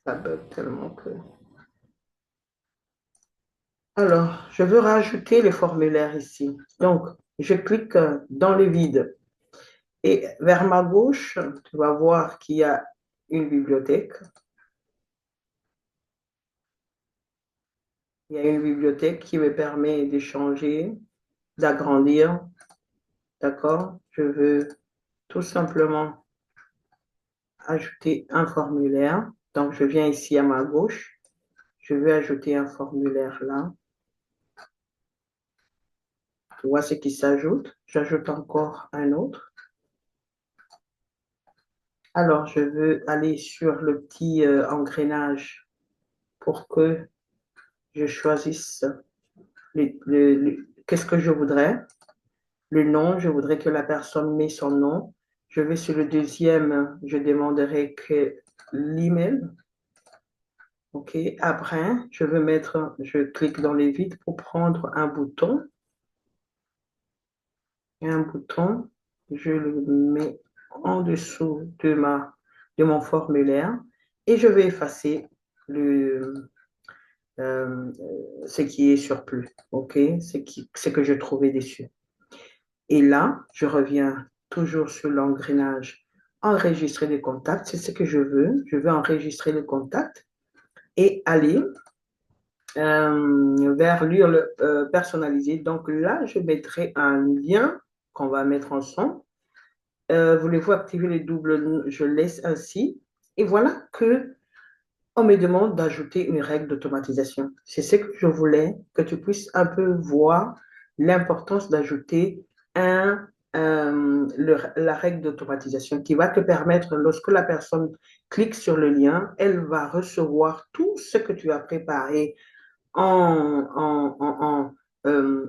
Ça bug tellement que... Alors, je veux rajouter les formulaires ici. Donc, je clique dans le vide. Et vers ma gauche, tu vas voir qu'il y a une bibliothèque. Il y a une bibliothèque qui me permet d'échanger, d'agrandir. D'accord? Je veux tout simplement ajouter un formulaire. Donc, je viens ici à ma gauche. Je veux ajouter un formulaire là. Tu vois ce qui s'ajoute. J'ajoute encore un autre. Alors, je veux aller sur le petit engrenage pour que je choisisse qu'est-ce que je voudrais. Le nom, je voudrais que la personne met son nom. Je vais sur le deuxième, je demanderai que l'email. OK. Après, je clique dans les vides pour prendre un bouton. Et un bouton, je le mets en dessous de mon formulaire et je vais effacer euh, ce qui est surplus. OK. Ce que je trouvais dessus. Et là, je reviens toujours sur l'engrenage enregistrer les contacts. C'est ce que je veux. Je veux enregistrer les contacts et aller vers l'URL personnalisé. Donc là, je mettrai un lien qu'on va mettre en son. Voulez-vous activer les doubles? Je laisse ainsi. Et voilà que on me demande d'ajouter une règle d'automatisation. C'est ce que je voulais, que tu puisses un peu voir l'importance d'ajouter la règle d'automatisation qui va te permettre, lorsque la personne clique sur le lien, elle va recevoir tout ce que tu as préparé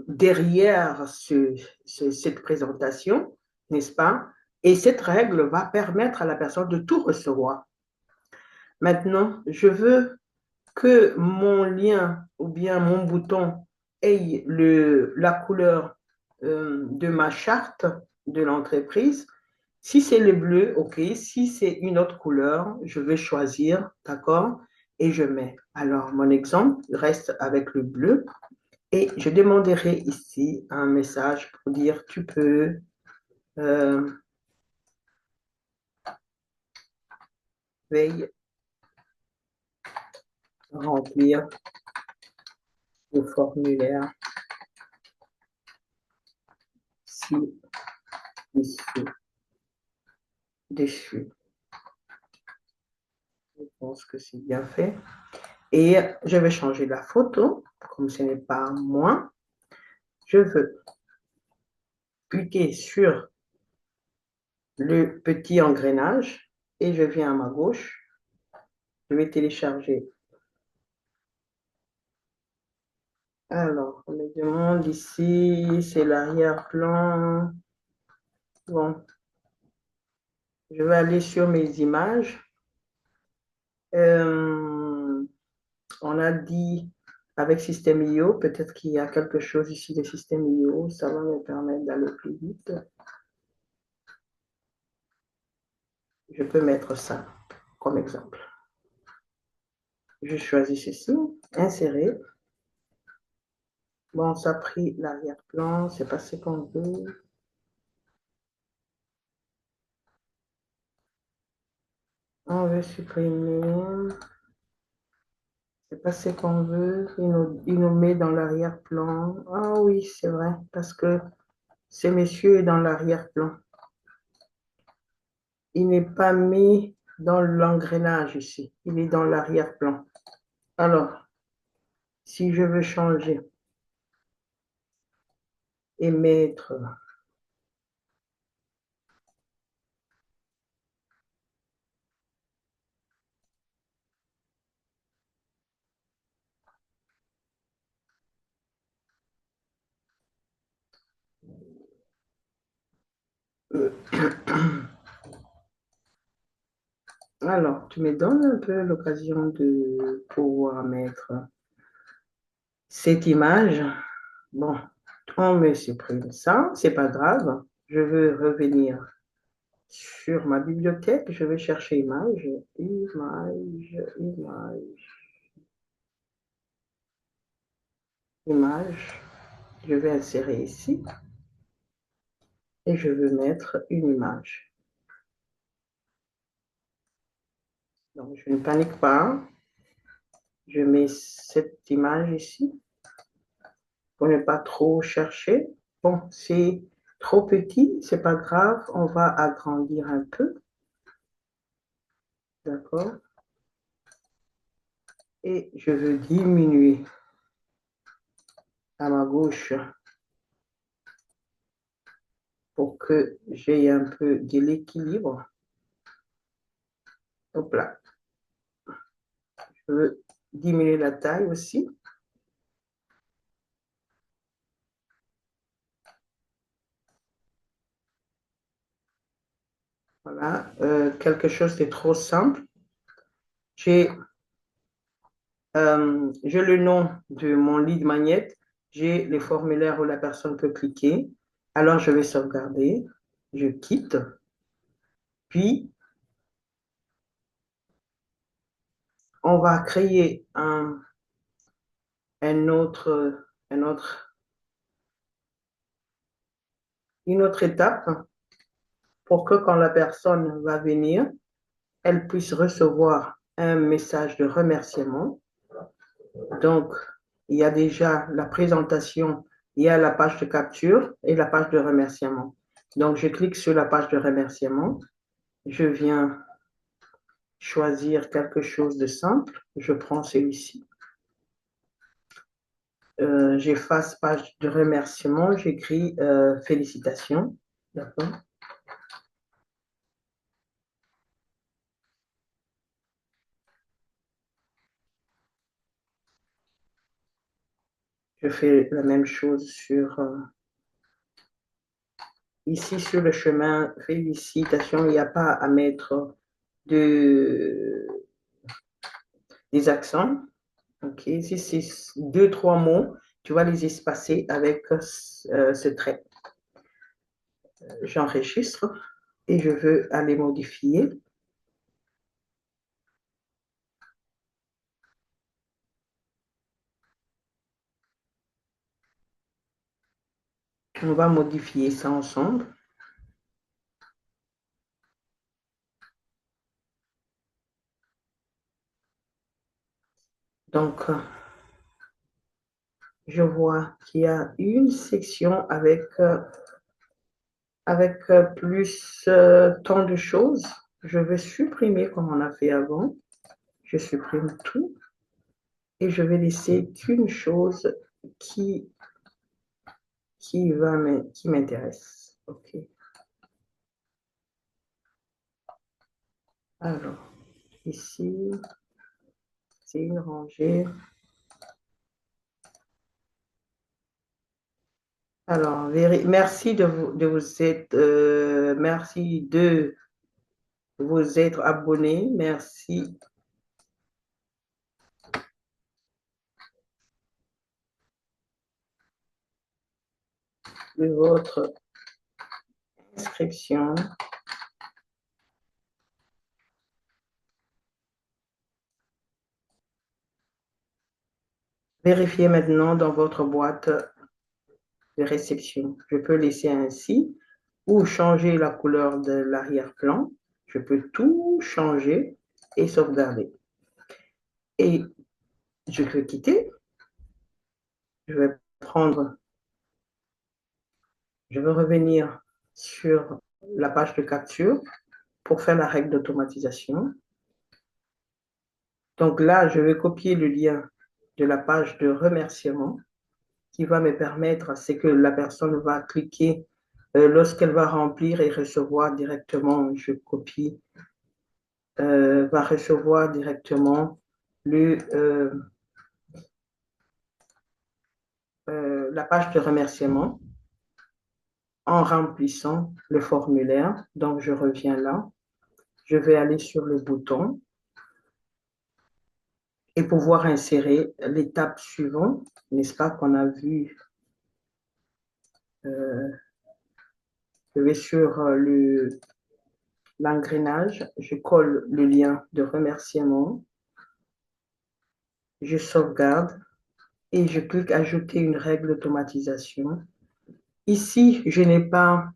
derrière cette présentation, n'est-ce pas? Et cette règle va permettre à la personne de tout recevoir. Maintenant, je veux que mon lien ou bien mon bouton ait la couleur de ma charte de l'entreprise. Si c'est le bleu, OK. Si c'est une autre couleur, je vais choisir, d'accord? Et je mets. Alors, mon exemple reste avec le bleu. Et je demanderai ici un message pour dire tu peux euh, veuille remplir le formulaire ci-dessus. Dessus. Je pense que c'est bien fait. Et je vais changer la photo, comme ce n'est pas moi. Je veux cliquer sur le petit engrenage et je viens à ma gauche. Je vais télécharger. Alors, on me demande ici, c'est l'arrière-plan. Bon, je vais aller sur mes images. On a dit avec Système.io, peut-être qu'il y a quelque chose ici de Système.io, ça va me permettre d'aller plus vite. Je peux mettre ça comme exemple. Je choisis ceci, insérer. Bon, ça a pris l'arrière-plan, c'est pas ce qu'on veut. On veut supprimer. C'est pas ce qu'on veut. Il nous met dans l'arrière-plan. Ah oui, c'est vrai, parce que ce monsieur est dans l'arrière-plan. Il n'est pas mis dans l'engrenage ici. Il est dans l'arrière-plan. Alors, si je veux changer et mettre... Alors, tu me donnes un peu l'occasion de pouvoir mettre cette image. Bon, on me supprime ça, c'est pas grave. Je veux revenir sur ma bibliothèque, je vais chercher image, image, image, image. Je vais insérer ici et je veux mettre une image. Donc, je ne panique pas. Je mets cette image ici pour ne pas trop chercher. Bon, c'est trop petit, c'est pas grave, on va agrandir un peu. D'accord? Et je veux diminuer à ma gauche pour que j'ai un peu de l'équilibre. Hop là. Je veux diminuer la taille aussi. Voilà, quelque chose de trop simple. J'ai le nom de mon lead magnet, j'ai les formulaires où la personne peut cliquer. Alors, je vais sauvegarder, je quitte, puis on va créer un autre, une autre étape pour que quand la personne va venir, elle puisse recevoir un message de remerciement. Donc, il y a déjà la présentation, il y a la page de capture et la page de remerciement. Donc, je clique sur la page de remerciement. Je viens choisir quelque chose de simple. Je prends celui-ci. J'efface page de remerciement. J'écris félicitations. D'accord. Je fais la même chose sur ici sur le chemin. Félicitations. Il n'y a pas à mettre de, des accents. OK. Si c'est deux, trois mots, tu vas les espacer avec ce trait. J'enregistre et je veux aller modifier. On va modifier ça ensemble. Donc, je vois qu'il y a une section avec plus tant de choses. Je vais supprimer comme on a fait avant. Je supprime tout et je vais laisser qu'une chose qui, qui m'intéresse. OK. Alors, ici, c'est une rangée. Alors, merci merci de vous être abonné. Merci de votre inscription. Vérifiez maintenant dans votre boîte de réception. Je peux laisser ainsi ou changer la couleur de l'arrière-plan. Je peux tout changer et sauvegarder. Et je peux quitter. Je vais je vais revenir sur la page de capture pour faire la règle d'automatisation. Donc là, je vais copier le lien de la page de remerciement qui va me permettre, c'est que la personne va cliquer lorsqu'elle va remplir et recevoir directement, je copie, va recevoir directement la page de remerciement en remplissant le formulaire. Donc, je reviens là. Je vais aller sur le bouton et pouvoir insérer l'étape suivante, n'est-ce pas, qu'on a vu. Je vais sur l'engrenage, je colle le lien de remerciement, je sauvegarde et je clique ajouter une règle d'automatisation. Ici, je n'ai pas,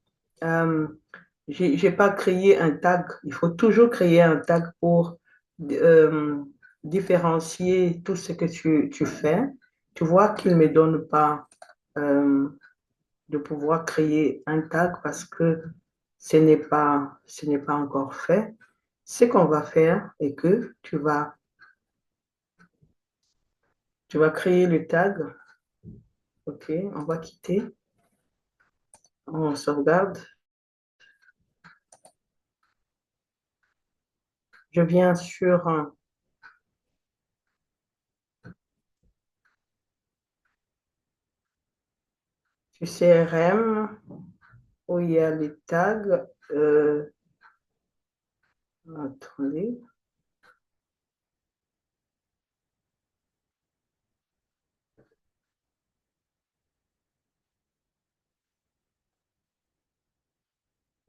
j'ai pas créé un tag. Il faut toujours créer un tag pour différencier tout ce que tu fais. Tu vois qu'il ne me donne pas de pouvoir créer un tag parce que ce n'est pas encore fait. Ce qu'on va faire est que tu vas créer le tag. OK, on va quitter. On sauvegarde. Je viens sur CRM où il y a les tags. Attendez.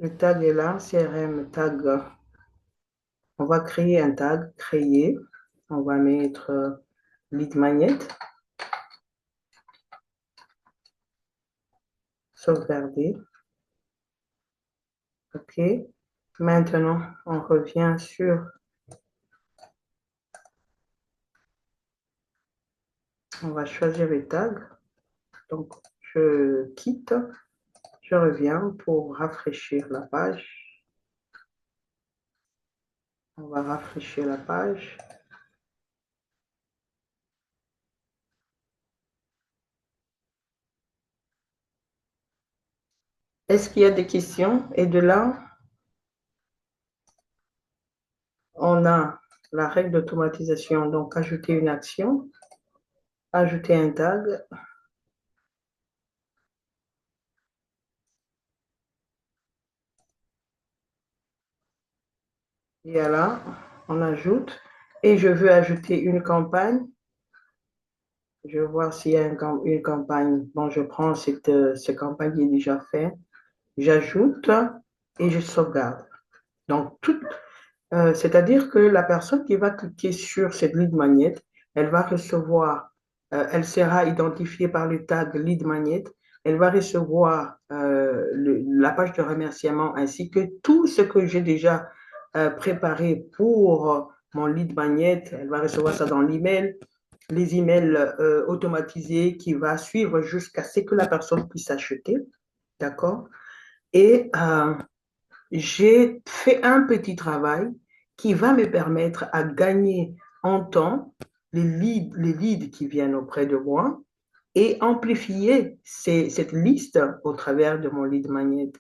Le tag est là, CRM tag. On va créer un tag, créer. On va mettre lead magnet. Sauvegarder. OK. Maintenant, on revient sur. On va choisir le tag. Donc, je quitte. Je reviens pour rafraîchir la page. On va rafraîchir la page. Est-ce qu'il y a des questions? Et de là, on a la règle d'automatisation. Donc, ajouter une action, ajouter un tag. Et là, on ajoute. Et je veux ajouter une campagne. Je vais voir s'il y a une campagne. Bon, je prends cette campagne qui est déjà faite. J'ajoute et je sauvegarde. Donc, c'est-à-dire que la personne qui va cliquer sur cette lead magnet, elle va recevoir, elle sera identifiée par le tag lead magnet, elle va recevoir la page de remerciement ainsi que tout ce que j'ai déjà préparé pour mon lead magnet. Elle va recevoir ça dans l'email, les emails automatisés qui va suivre jusqu'à ce que la personne puisse acheter. D'accord? Et j'ai fait un petit travail qui va me permettre à gagner en temps les leads qui viennent auprès de moi et amplifier cette liste au travers de mon lead magnet.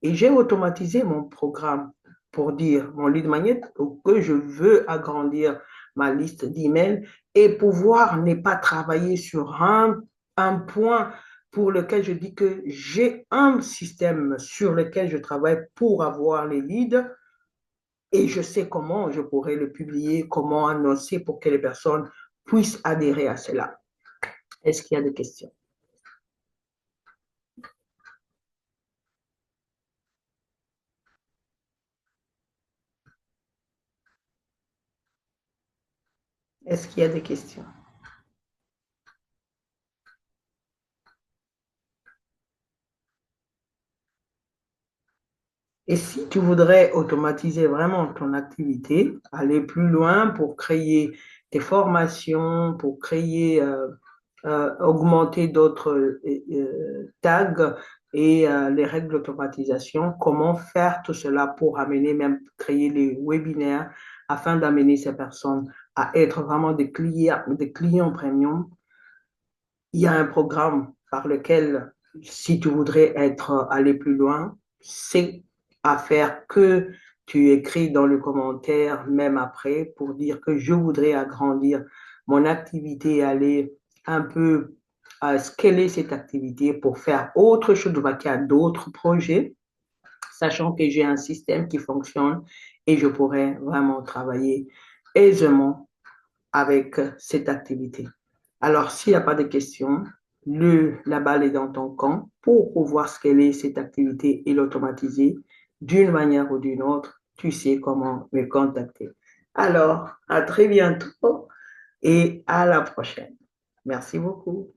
Et j'ai automatisé mon programme pour dire mon lead magnet que je veux agrandir ma liste d'emails et pouvoir ne pas travailler sur un point pour lequel je dis que j'ai un système sur lequel je travaille pour avoir les leads et je sais comment je pourrais le publier, comment annoncer pour que les personnes puissent adhérer à cela. Est-ce qu'il y a des questions? Est-ce qu'il y a des questions? Et si tu voudrais automatiser vraiment ton activité, aller plus loin pour créer des formations, pour créer, augmenter d'autres tags et les règles d'automatisation, comment faire tout cela pour amener, même créer les webinaires afin d'amener ces personnes à être vraiment des clients premium. Il y a un programme par lequel, si tu voudrais aller plus loin, c'est à faire que tu écris dans le commentaire, même après, pour dire que je voudrais agrandir mon activité et aller un peu à scaler cette activité pour faire autre chose, vaquer à d'autres projets, sachant que j'ai un système qui fonctionne et je pourrais vraiment travailler aisément avec cette activité. Alors, s'il n'y a pas de questions, la balle est dans ton camp pour pouvoir scaler cette activité et l'automatiser d'une manière ou d'une autre. tu sais comment me contacter. Alors, à très bientôt et à la prochaine. Merci beaucoup.